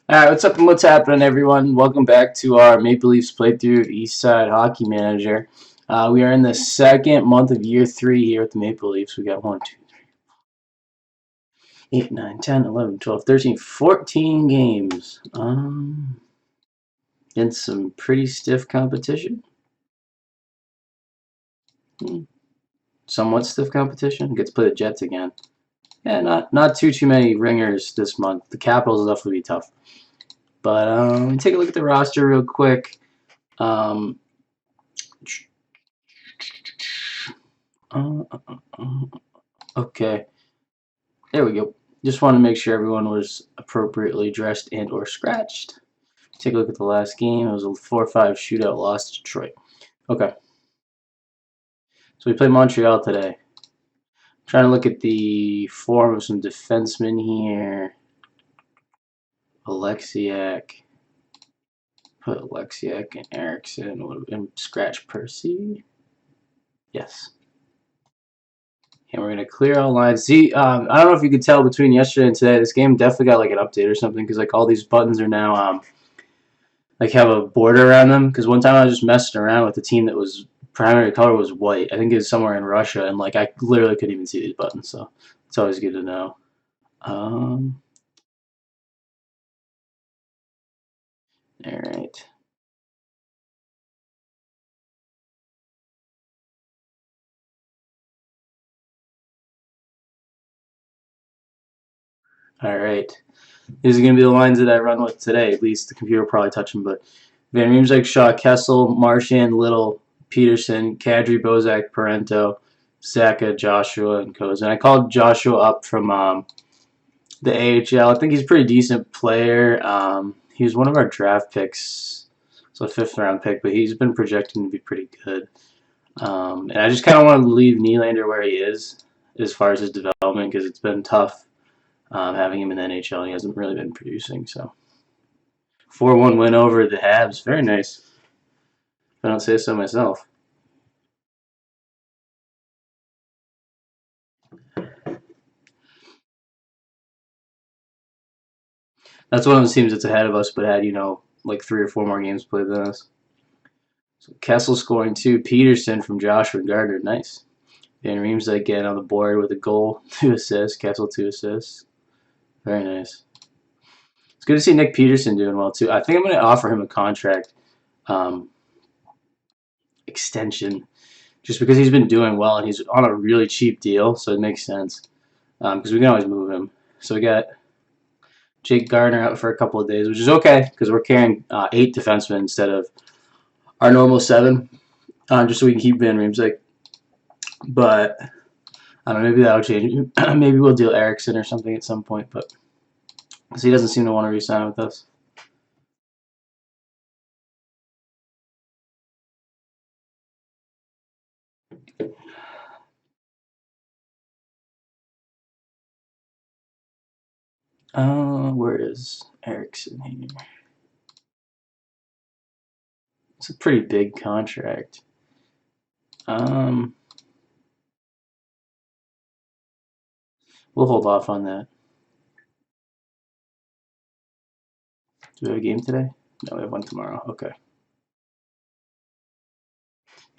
Alright, what's up and what's happening, everyone? Welcome back to our Maple Leafs playthrough of Eastside Hockey Manager. We are in the second month of year 3 here with the Maple Leafs. We got 1, 2, 3, 8, 9, 10, 11, 12, 13, 14 games. Against some pretty stiff competition. Somewhat stiff competition. Get to play the Jets again. Yeah, not too many ringers this month. The Capitals will definitely be tough. But let me take a look at the roster real quick. Um, okay, there we go. Just want to make sure everyone was appropriately dressed and or scratched. Take a look at the last game. It was a 4-5 shootout loss to Detroit. Okay, so we played Montreal today. Trying to look at the form of some defensemen here. Alexiak. Put Alexiak and Erickson and scratch Percy. Yes. And we're going to clear all lines. See, I don't know if you could tell between yesterday and today, this game definitely got like an update or something, because like all these buttons are now like have a border around them. Because one time I was just messing around with the team that was primary color was white. I think it was somewhere in Russia, and like I literally couldn't even see these buttons, so it's always good to know. All right. All right. These are going to be the lines that I run with today. At least the computer will probably touch them, but Van Riemsdyk, Shaw, Kessel, Marchand, Little, Peterson, Kadri, Bozak, Parento, Saka, Joshua, and Cozen. I called Joshua up from the AHL. I think he's a pretty decent player. He was one of our draft picks, so a 5th round pick, but he's been projecting to be pretty good. And I just kind of want to leave Nylander where he is as far as his development, because it's been tough having him in the NHL. He hasn't really been producing. So 4-1 win over the Habs. Very nice, if I don't say so myself. That's one of the teams that's ahead of us, but had, like 3 or 4 more games played than us. So Kessel scoring 2. Peterson from Joshua Gardner. Nice. Van Riemsdyk getting on the board with a goal, 2 assists. Kessel 2 assists. Very nice. It's good to see Nick Peterson doing well too. I think I'm going to offer him a contract extension, just because he's been doing well and he's on a really cheap deal, so it makes sense, because we can always move him. So we got Jake Gardner out for a couple of days, which is okay, because we're carrying 8 defensemen instead of our normal 7, just so we can keep Van Riemsdyk. But I don't know, maybe that'll change. Maybe we'll deal Erickson or something at some point, but because he doesn't seem to want to re-sign with us. Where is Erickson here? It's a pretty big contract. We'll hold off on that. Do we have a game today? No, we have one tomorrow. Okay.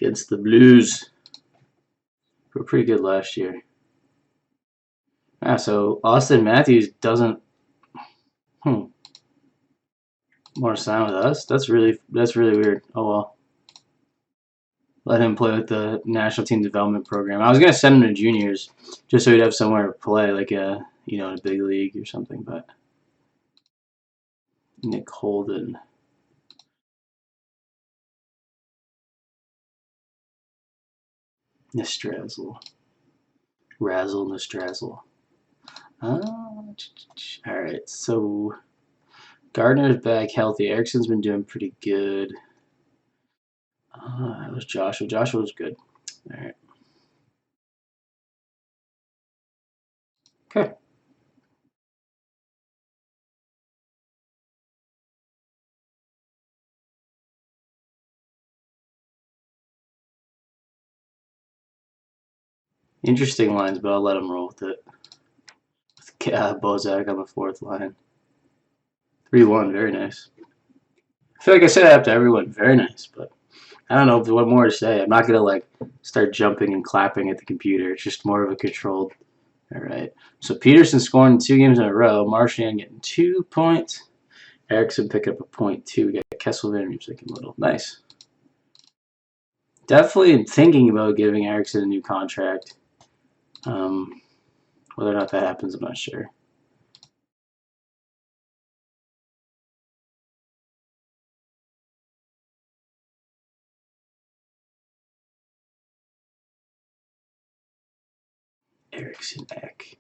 Against the Blues. We were pretty good last year. So Austin Matthews doesn't want to sign with us. That's really weird. Oh well. Let him play with the national team development program. I was gonna send him to juniors just so he'd have somewhere to play, like a in a big league or something. But Nick Holden. Nistrazzle. Razzle Nistrazzle. Alright, so Gardner's back healthy. Ericsson's been doing pretty good. It was Joshua. Joshua was good. All right. Okay. Interesting lines, but I'll let him roll with it. Bozak on the fourth line. 3-1. Very nice. I feel like I say that after everyone. Very nice, but I don't know what more to say. I'm not gonna like start jumping and clapping at the computer. It's just more of a controlled. All right. So Peterson scoring 2 games in a row. Marchand getting 2 points. Eriksson picking up a point too. We got Kessel Van Riemsdyk Little. Nice. Definitely thinking about giving Eriksson a new contract. Whether or not that happens, I'm not sure. Eriksson back.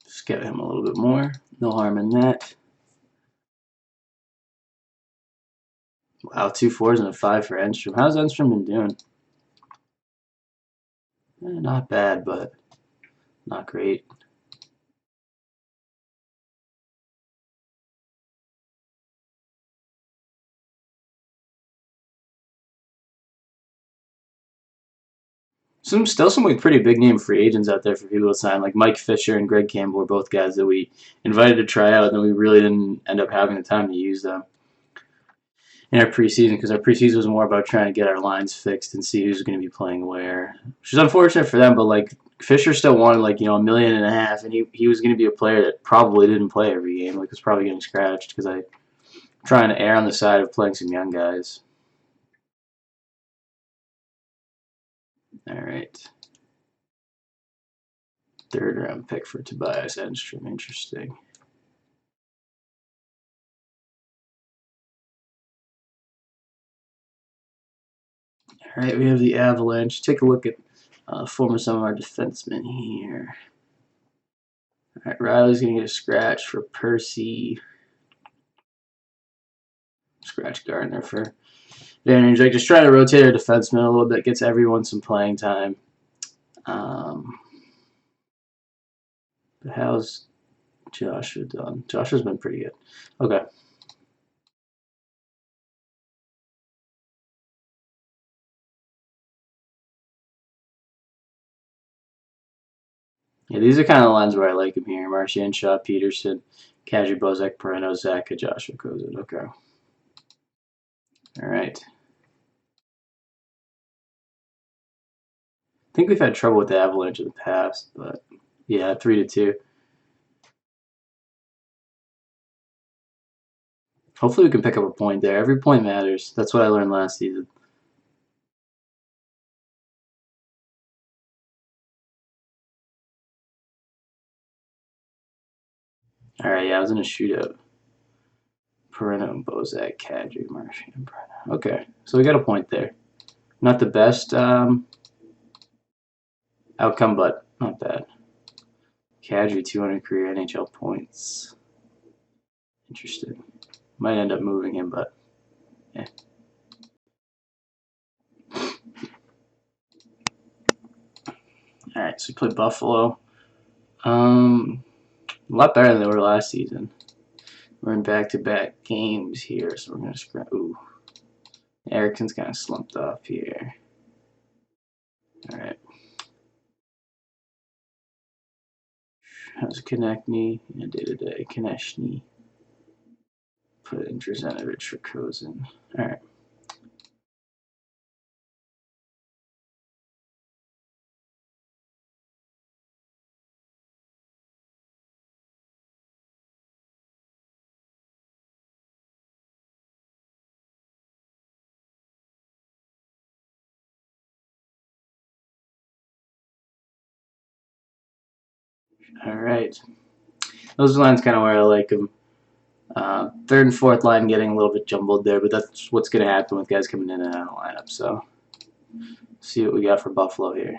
Just get him a little bit more. No harm in that. Wow, 2 4s and a 5 for Enstrom. How's Enstrom been doing? Not bad, but not great. Still some like pretty big name free agents out there for people to sign. Like Mike Fisher and Greg Campbell are both guys that we invited to try out, and then we really didn't end up having the time to use them in our preseason because our preseason was more about trying to get our lines fixed and see who's going to be playing where, which is unfortunate for them. But like Fisher still wanted like $1.5 million, and he was going to be a player that probably didn't play every game. Like was probably getting scratched because I'm trying to err on the side of playing some young guys. All right. 3rd round pick for Tobias Enstrom. Interesting. All right, we have the Avalanche. Take a look at some of our defensemen here. All right, Riley's going to get a scratch for Percy. Scratch Gardner for Van Riemsdyk. Just trying to rotate our defensemen a little bit, gets everyone some playing time. But how's Joshua done? Joshua's been pretty good. Okay. Yeah, these are kind of the lines where I like him here. Marchand, Shaw, Peterson, Kadri, Bozak, Pareno, Zaka, Joshua Kozin. Okay. All right. I think we've had trouble with the Avalanche in the past, but yeah, 3-2. Hopefully we can pick up a point there. Every point matters. That's what I learned last season. All right, yeah, I was in a shootout. Pareno, Bozak, Kadri, Marchand, Pareno. Okay, so we got a point there. Not the best outcome, but not bad. Kadri, 200 career NHL points. Interesting. Might end up moving him, but yeah. All right, so we play Buffalo. A lot better than they were last season. We're in back-to-back games here, so we're gonna scrap. Ooh, Eriksson's kind of slumped off here. All right. How's Konechny? Yeah, day-to-day. Konechny. Put in Drazenovich for Kozin. All right. All right. Those lines kind of where I like them. 3rd and 4th line getting a little bit jumbled there, but that's what's going to happen with guys coming in and out of the lineup. So, see what we got for Buffalo here.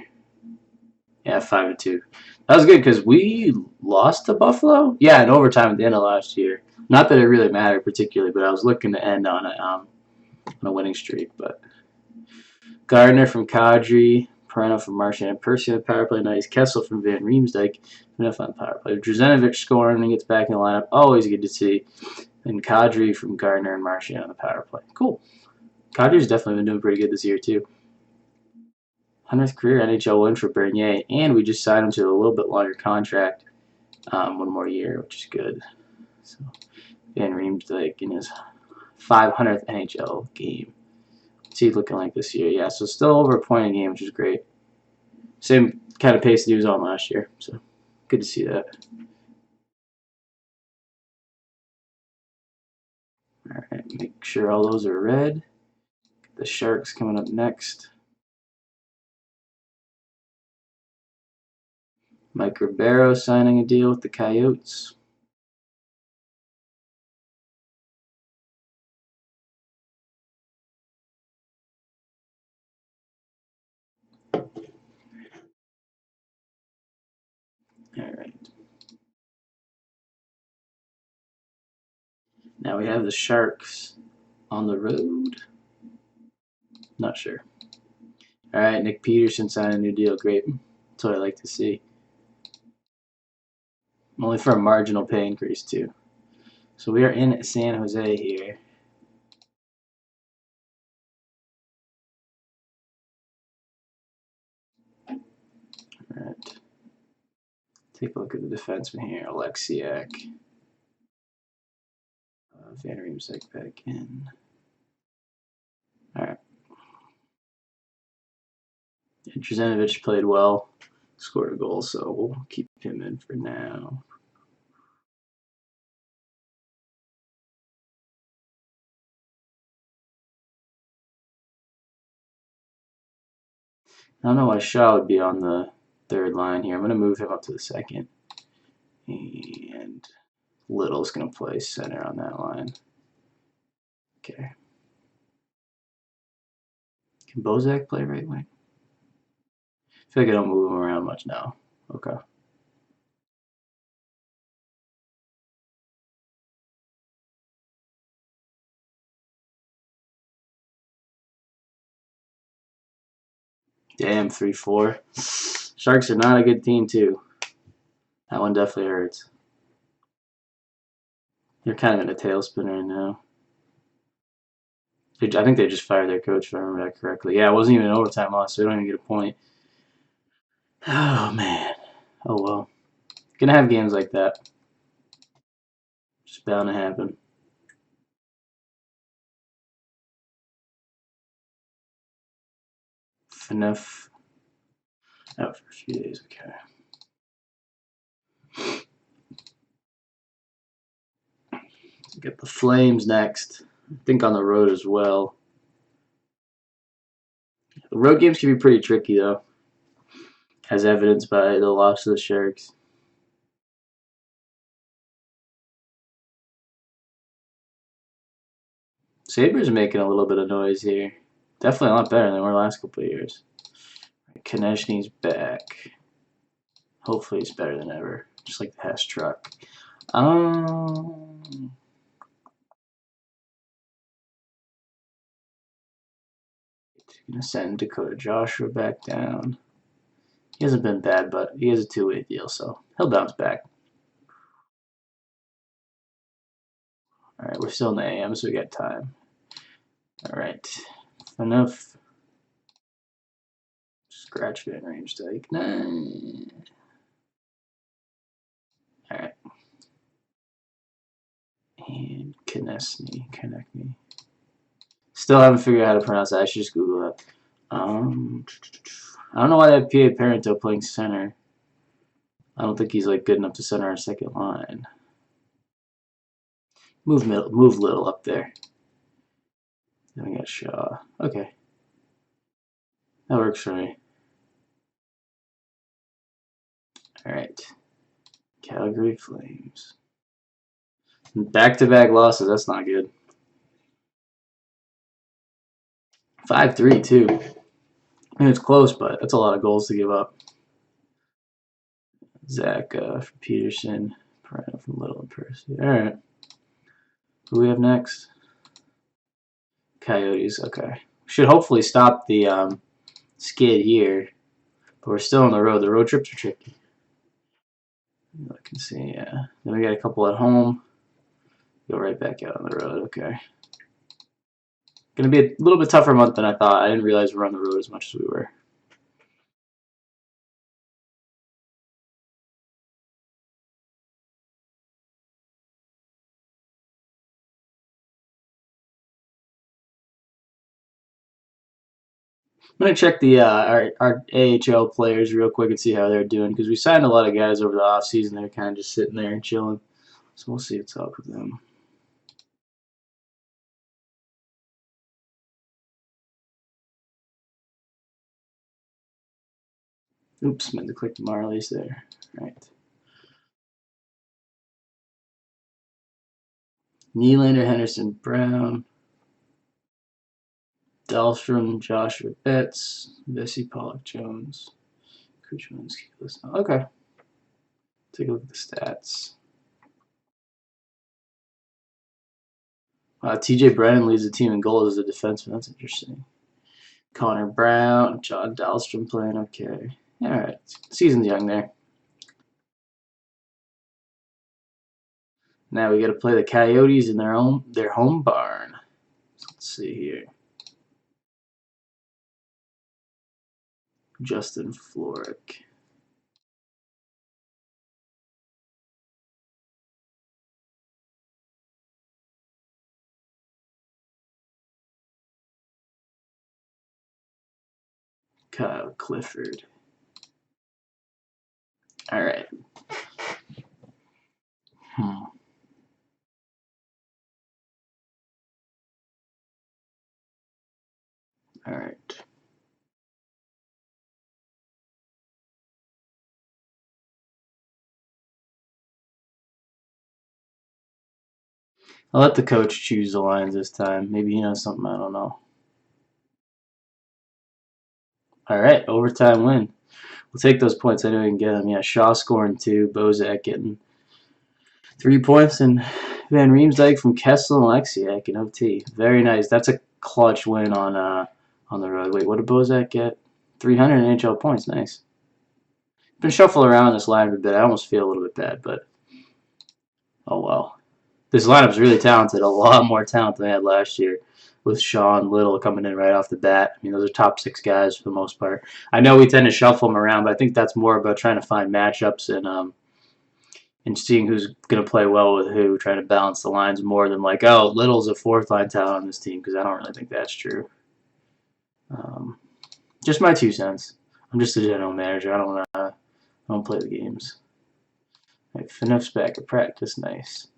Yeah, 5-2. That was good because we lost to Buffalo. Yeah, in overtime at the end of last year. Not that it really mattered particularly, but I was looking to end on a winning streak. But Gardner from Kadri, Perino from Marchand, and Percy on the power play. Nice. Kessel from Van Riemsdyk. Enough on the power play. Drzenovic scoring and gets back in the lineup. Always good to see. And Kadri from Gardner and Marchand on the power play. Cool. Kadri's definitely been doing pretty good this year too. 100th career NHL win for Bernier, and we just signed him to a little bit longer contract, 1 more year, which is good. So Van Riemsdyk in his 500th NHL game. What's he looking like this year? Yeah, so still over a point a game, which is great. Same kind of pace that he was on last year, so good to see that. All right, make sure all those are red. The Sharks coming up next. Mike Ribeiro signing a deal with the Coyotes. All right. Now we have the Sharks on the road. Not sure. All right, Nick Peterson signed a new deal. Great. That's what I like to see. Only for a marginal pay increase, too. So we are in San Jose here. All right. Take a look at the defenseman here. Alexiak. Van Riemsdyk back in. All right. Drzenovic played well. Scored a goal, so we'll keep him in for now. I don't know why Shaw would be on the third line here. I'm going to move him up to the second. And Little's going to play center on that line. Okay. Can Bozak play right wing? I feel like I don't move him around much now. Okay. Damn, 3-4. Sharks are not a good team, too. That one definitely hurts. They're kind of in a tailspin right now. I think they just fired their coach, if I remember that correctly. Yeah, it wasn't even an overtime loss, so they don't even get a point. Oh, man. Oh, well. Gonna have games like that. Just bound to happen. FNF out for a few days. Okay. Get the Flames next. I think on the road as well. The road games can be pretty tricky, though, as evidenced by the loss of the Sharks. Sabres are making a little bit of noise here. Definitely a lot better than they were the last couple of years. Konechny's back. Hopefully he's better than ever. Just like the Hess truck. Gonna send Dakota Joshua back down. He hasn't been bad, but he has a two-way deal, so he'll bounce back. Alright, we're still in the AM, so we got time. Alright. Enough. Scratch Van Riemsdyk. Nah. Alright. And Konechny. Still haven't figured out how to pronounce that. I should just Google that. I don't know why they have P.A. Parento playing center. I don't think he's like good enough to center our second line. Move Little up there. Then we got Shaw. Okay. That works for me. Alright. Calgary Flames. Back-to-back losses. That's not good. 5-3, too. I mean, it's close, but that's a lot of goals to give up. Zach from Peterson, Perino from Little and Percy. All right. Who do we have next? Coyotes. Okay. Should hopefully stop the skid here, but we're still on the road. The road trips are tricky. I can see, yeah. Then we got a couple at home. Go right back out on the road. Okay. Going to be a little bit tougher month than I thought. I didn't realize we're on the road as much as we were. I'm going to check the our AHL players real quick and see how they're doing because we signed a lot of guys over the offseason. They're kind of just sitting there and chilling. So we'll see what's up with them. Oops, meant to click the Marlies there. All right. Nylander, Henderson, Brown, Dahlstrom, Joshua Betts, Vesey, Pollock, Jones, Kuchmanski. Okay. Take a look at the stats. TJ Brennan leads the team in goals as a defenseman. That's interesting. Connor Brown, John Dahlstrom playing okay. All right. Season's young there. Now we got to play the Coyotes in their home barn. Let's see here. Justin Floric. Kyle Clifford. All right. All right. I'll let the coach choose the lines this time. Maybe he knows something I don't know. All right, overtime win. We'll take those points. I know we can get them. Yeah, Shaw scoring 2, Bozak getting 3 points, and Van Riemsdyk from Kessel and Alexiak in OT. Very nice. That's a clutch win on the road. Wait, what did Bozak get? 300 NHL points. Nice. Been shuffling around this lineup a bit. I almost feel a little bit bad, but oh well. This lineup's really talented. A lot more talent than they had last year, with Shaw and Little coming in right off the bat. I mean, those are top 6 guys for the most part. I know we tend to shuffle them around, but I think that's more about trying to find matchups and seeing who's going to play well with who, trying to balance the lines more than like, oh, Little's a 4th-line talent on this team, because I don't really think that's true. Just my 2 cents. I'm just a general manager. I don't play the games. Right, Phaneuf's back at practice. Nice.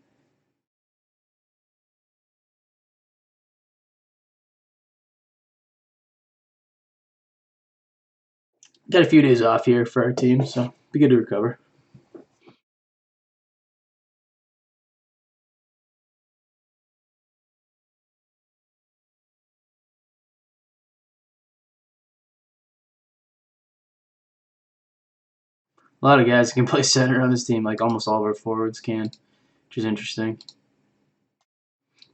Got a few days off here for our team, so be good to recover. A lot of guys can play center on this team, like almost all of our forwards can, which is interesting.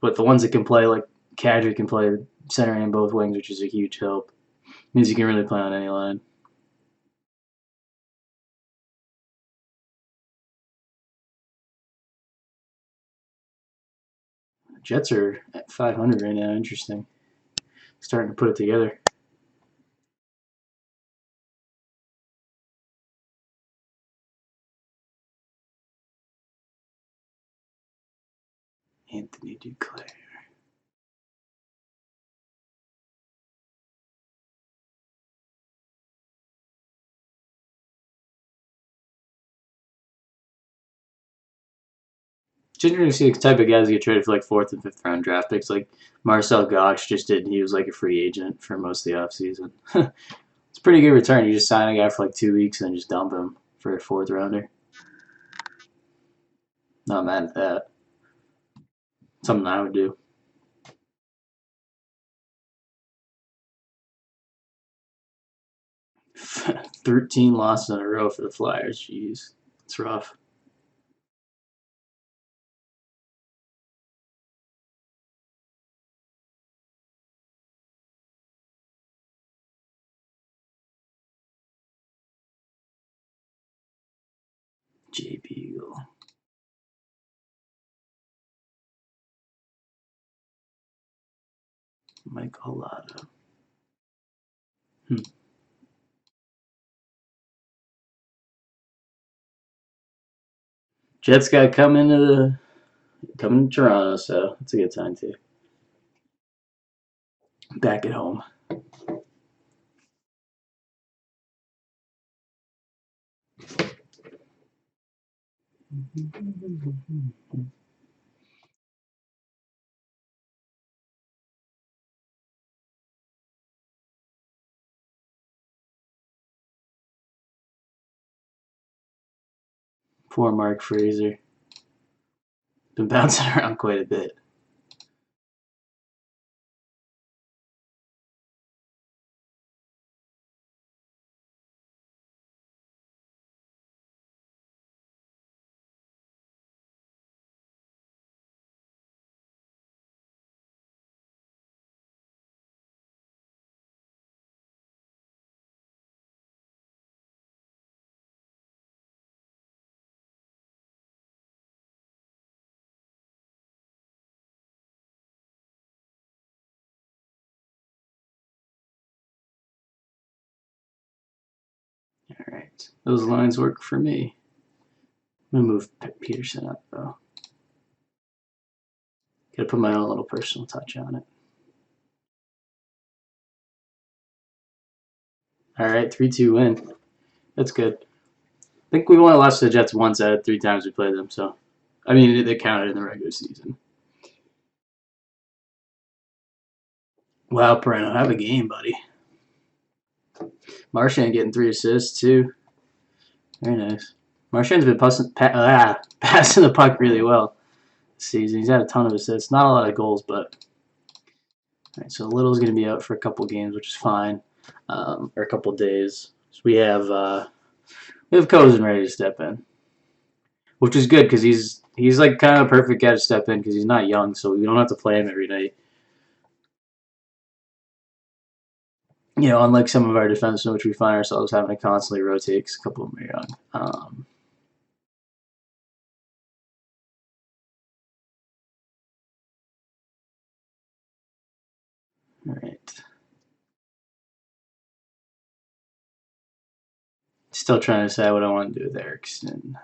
But the ones that can play, like Kadri can play center and both wings, which is a huge help. Means you can really play on any line. Jets are at 500 right now. Interesting. Starting to put it together. Anthony Duclair. It's interesting to see the type of guys that get traded for like 4th and 5th round draft picks. Like Marcel Gox just did. He was like a free agent for most of the offseason. It's a pretty good return. You just sign a guy for like 2 weeks and then just dump him for a 4th rounder. Not mad at that. Something I would do. 13 losses in a row for the Flyers. Jeez. It's rough. J. Beagle. Michael Lotto. Jets got to come into Toronto, so it's a good time too. Back at home. Poor Mark Fraser. Been bouncing around quite a bit. All right, those lines work for me. I'm gonna move Peterson up though. Gotta put my own little personal touch on it. All right, 3-2 win. That's good. I think we only lost to the Jets once out of 3 times we played them, so I mean they counted in the regular season. Wow, Perino, have a game, buddy. Marchand getting 3 assists too. Very nice. Marchand's been passing the puck really well this season. He's had a ton of assists. Not a lot of goals, but all right, so Little's going to be out for a couple games, which is fine, or a couple days. So we have Cozen ready to step in, which is good because he's like kind of a perfect guy to step in because he's not young, so we don't have to play him every night. You know, unlike some of our defensemen, which we find ourselves having to constantly rotate because a couple of them are young. All right. Still trying to decide what I want to do with Erickson.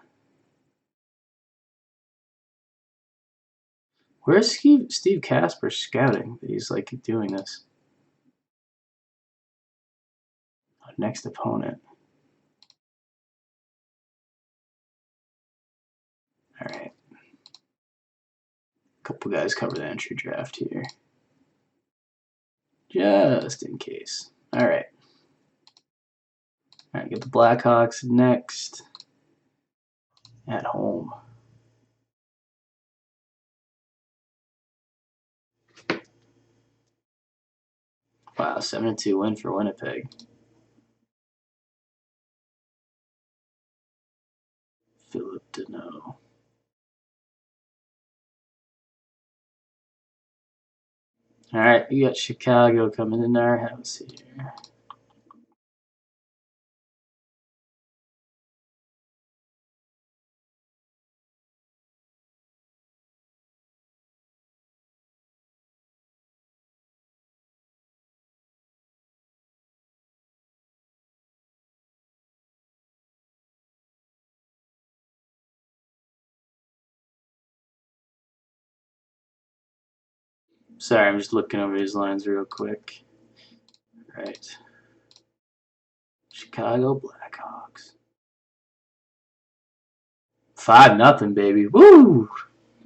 Where's Steve Casper scouting that he's like doing this? Next opponent. All right. A couple guys cover the entry draft here. Just in case. All right. All right, get the Blackhawks next. At home. Wow, 7-2 win for Winnipeg. Philip Deneau. All right, we got Chicago coming in our house here. Sorry, I'm just looking over these lines real quick. All right. Chicago Blackhawks. 5-0, baby. Woo!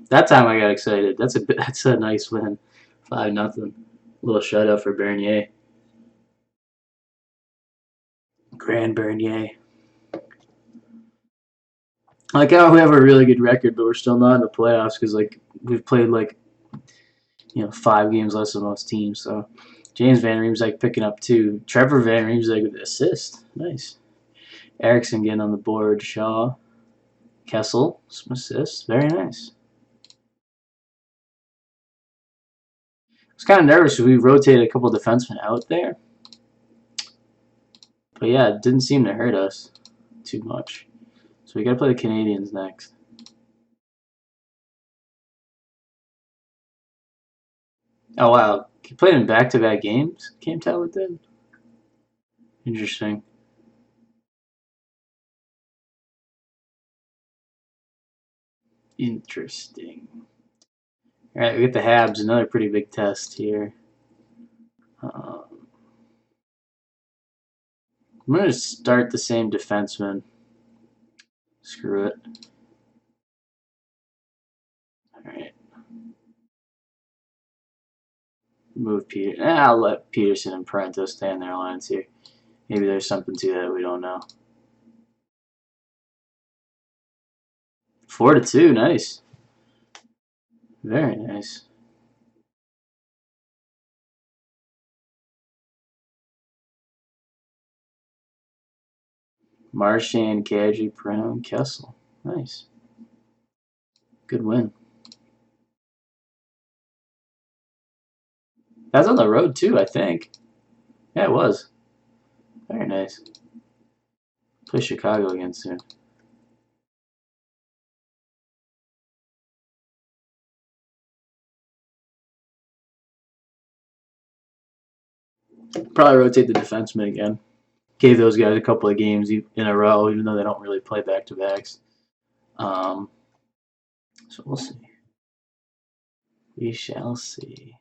That time I got excited. That's a nice win. 5-0. Little shutout for Bernier. Grand Bernier. Like how we have a really good record, but we're still not in the playoffs because like we've played like 5 games less than most teams. So James Van Riemsdyk picking up 2. Trevor Van Riemsdyk with the assist. Nice. Erickson getting on the board. Shaw. Kessel, some assists. Very nice. I was kind of nervous because we rotated a couple of defensemen out there. But yeah, it didn't seem to hurt us too much. So we got to play the Canadians next. Oh, wow. He played in back-to-back games? Cam Talbot did? Interesting. Interesting. Alright, we get the Habs. Another pretty big test here. I'm going to start the same defenseman. Screw it. Alright. Move Peter. I'll let Peterson and Parento stay in their lines here. Maybe there's something to that we don't know. 4-2. Nice. Very nice. Marchand, Kadri, Brown, Kessel. Nice. Good win. That's on the road too, I think. Yeah, it was. Very nice. Play Chicago again soon. Probably rotate the defenseman again. Gave those guys a couple of games in a row, even though they don't really play back-to-backs. So we'll see. We shall see.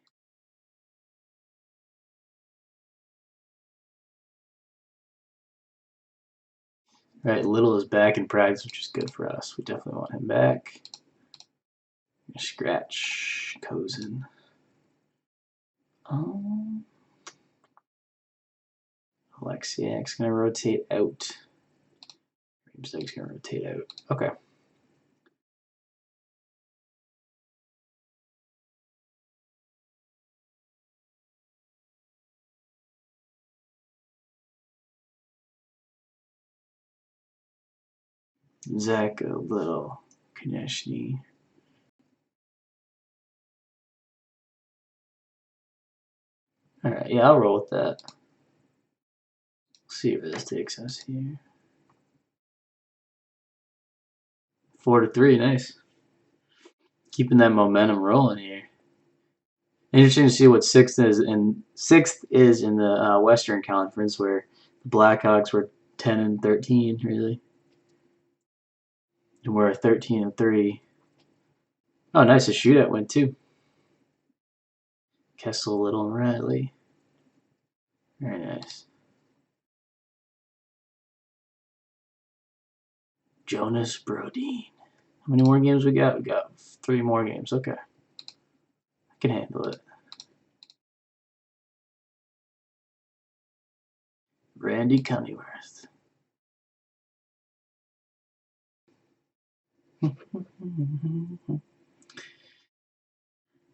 All right, Little is back in practice, which is good for us. We definitely want him back. Scratch Cozen. Alexiak's going to rotate out. Ramsdale's going to rotate out. Okay. Zach, Little, Konechny. All right, yeah, I'll roll with that. See where this takes us here. 4-3, nice. Keeping that momentum rolling here. Interesting to see what sixth is in the Western Conference, where the Blackhawks were 10-13, really, and we're 13-3. Oh, nice, a shootout win too. Kessel, Little, and Riley. Very nice. Jonas Brodin. How many more games we got? We got 3 more games. Okay. I can handle it. Randy Cunneyworth.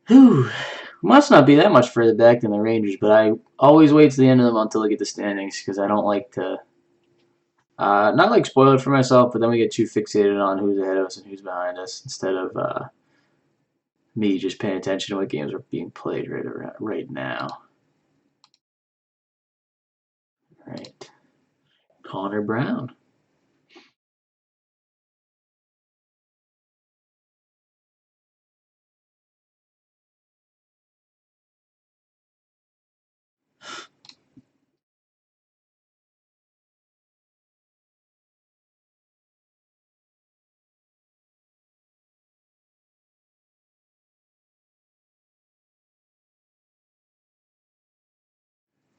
Whew. Must not be that much further back than the Rangers, but I always wait to the end of the month to look at the standings because I don't like to not like spoil it for myself, but then we get too fixated on who's ahead of us and who's behind us instead of me just paying attention to what games are being played right now. Right. Connor Brown.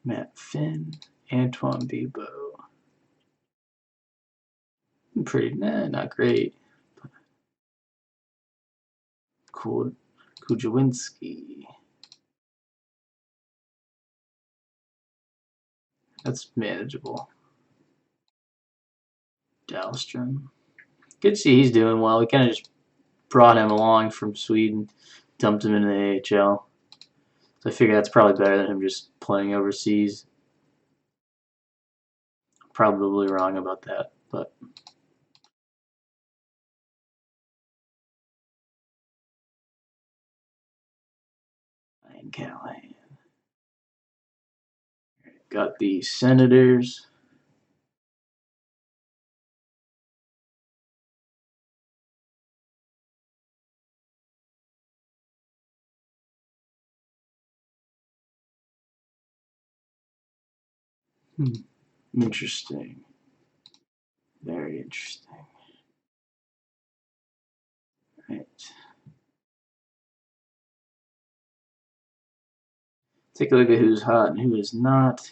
Matt Finn. Antoine Bibeau. Pretty, not great. Cool. Kujawinski. That's manageable. Dahlstrom. Good to see he's doing well. We kind of just brought him along from Sweden, dumped him into the AHL. So I figure that's probably better than him just playing overseas. Probably wrong about that, but and Callahan. Got the Senators. Interesting. Very interesting. Right. Take a look at who's hot and who is not.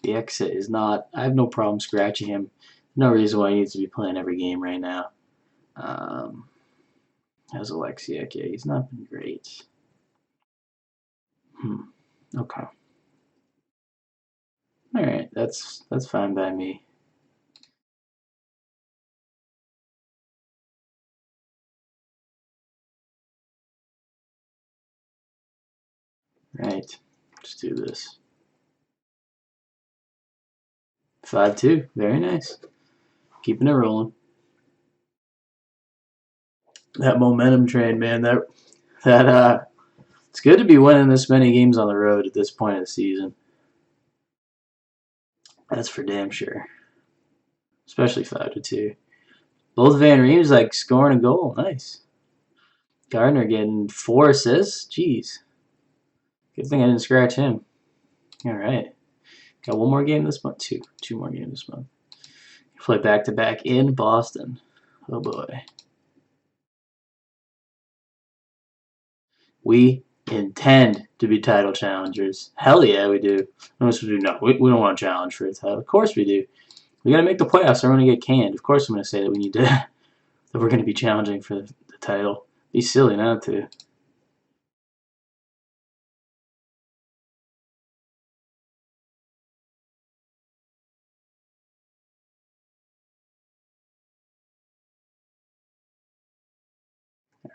The exit is not. I have no problem scratching him. No reason why he needs to be playing every game right now. How's Alexiak? Yeah, he's not been great. Okay. All right, that's fine by me. Right, let's do this. 5-2, very nice. Keeping it rolling. That momentum train, man. It's good to be winning this many games on the road at this point of the season. That's for damn sure. Especially 5-2. Both Van Reems like scoring a goal. Nice. Gardner getting 4 assists. Jeez. Good thing I didn't scratch him. All right. Got one more game this month. Two more games this month. Play back-to-back in Boston. Oh boy. We intend to be title challengers. Hell yeah, we do. No, we don't want to challenge for a title. Of course we do. We got to make the playoffs or we're going to get canned. Of course I'm going to say that we need to, that we're going to be challenging for the title. Be silly not to.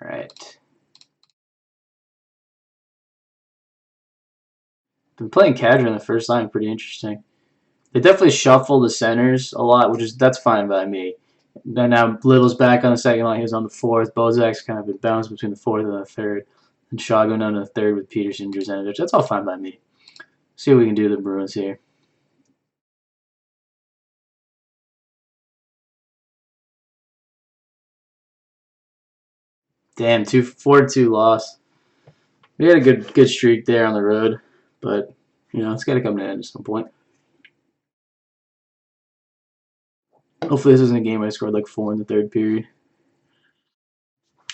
All right. Been playing Kadri in the first line, pretty interesting. They definitely shuffle the centers a lot, that's fine by me. Now Little's back on the second line. He was on the fourth. Bozak's kind of been bounced between the fourth and the third. And Shaw going down to the third with Peterson, Drzenovich. That's all fine by me. See what we can do with the Bruins here. Damn, 4-2 loss. We had a good streak there on the road, but it's got to come to an end at some point. Hopefully this isn't a game I scored like 4 in the third period.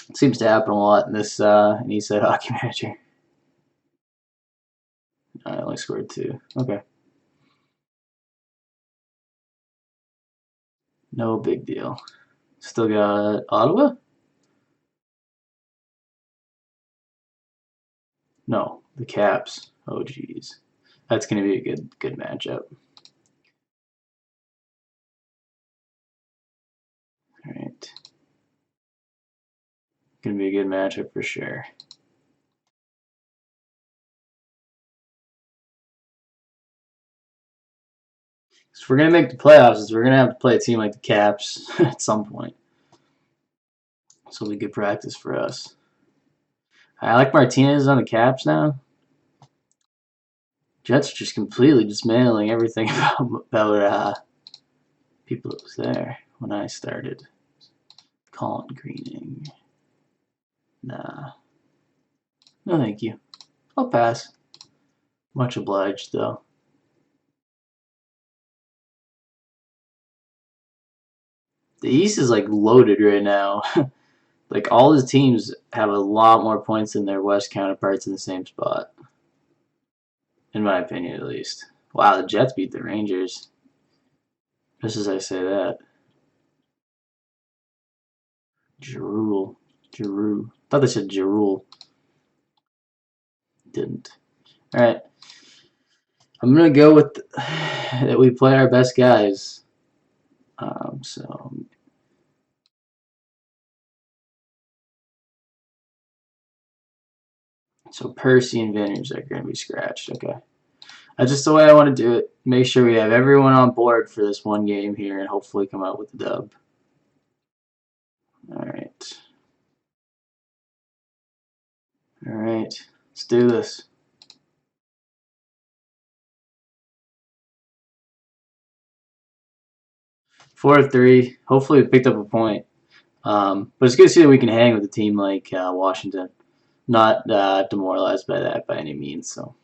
It seems to happen a lot in this in Eastside Hockey Manager. I only scored 2. Okay. No big deal. Still got Ottawa? No, the Caps. Oh geez. That's gonna be a good matchup. Alright. Gonna be a good matchup for sure. So if we're gonna make the playoffs, we're gonna have to play a team like the Caps at some point. So it'll be good practice for us. I like Martinez on the Caps now. Jets are just completely dismantling everything about people that was there when I started. Colin Greening. Nah. No thank you. I'll pass. Much obliged though. The East is like loaded right now. Like all the teams have a lot more points than their West counterparts in the same spot. In my opinion, at least. Wow, the Jets beat the Rangers. Just as I say that. Giroux. Thought they said Giroux. Didn't. Alright. I'm going to go with that we play our best guys. So Percy and Vineyards are going to be scratched. Okay. That's just the way I want to do it. Make sure we have everyone on board for this one game here and hopefully come out with the dub. Alright. Alright. Let's do this. Four three. Hopefully we picked up a point. But it's good to see that we can hang with a team like Washington. Not demoralized by that by any means. So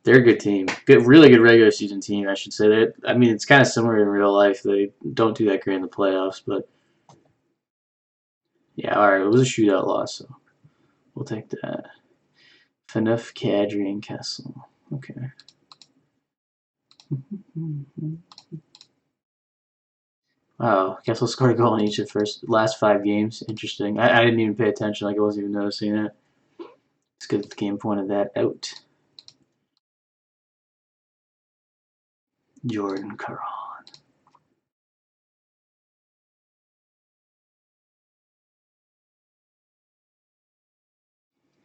they're a good team. Really good regular season team, I should say. I mean, it's kind of similar in real life. They don't do that great in the playoffs, but yeah, all right. It was a shootout loss, so we'll take that. Phaneuf, Kadri, and Kessel. Okay. Wow, Kessel scored a goal in each of the last 5 games. Interesting. I didn't even pay attention. Like I wasn't even noticing it. It's good that the game pointed that out. Jordan Caron.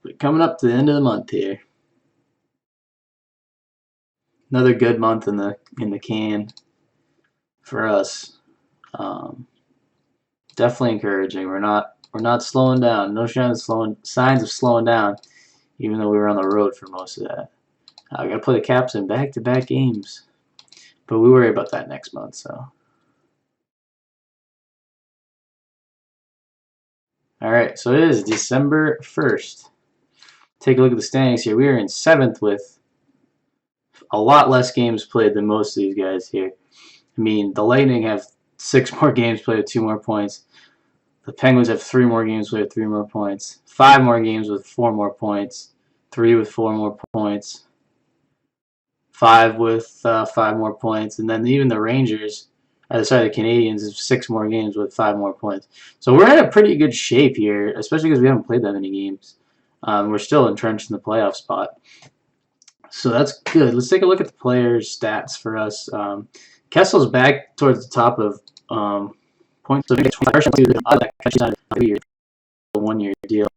But coming up to the end of the month here. Another good month in the can for us. Definitely encouraging. We're not slowing down. No signs of slowing down, even though we were on the road for most of that. I got to play the Caps in back-to-back games, but we worry about that next month. So, all right. So it is December 1st. Take a look at the standings here. We are in 7th with a lot less games played than most of these guys here. I mean, the Lightning have 6 more games played with 2 more points. The Penguins have 3 more games played with 3 more points. 5 more games with 4 more points. 3 with 4 more points. 5 with 5 more points. And then even the Rangers, the Canadians, have 6 more games with 5 more points. So we're in a pretty good shape here, especially because we haven't played that many games. We're still entrenched in the playoff spot. So that's good. Let's take a look at the players' stats for us. Kessel's back towards the top of points. So a 1-year deal.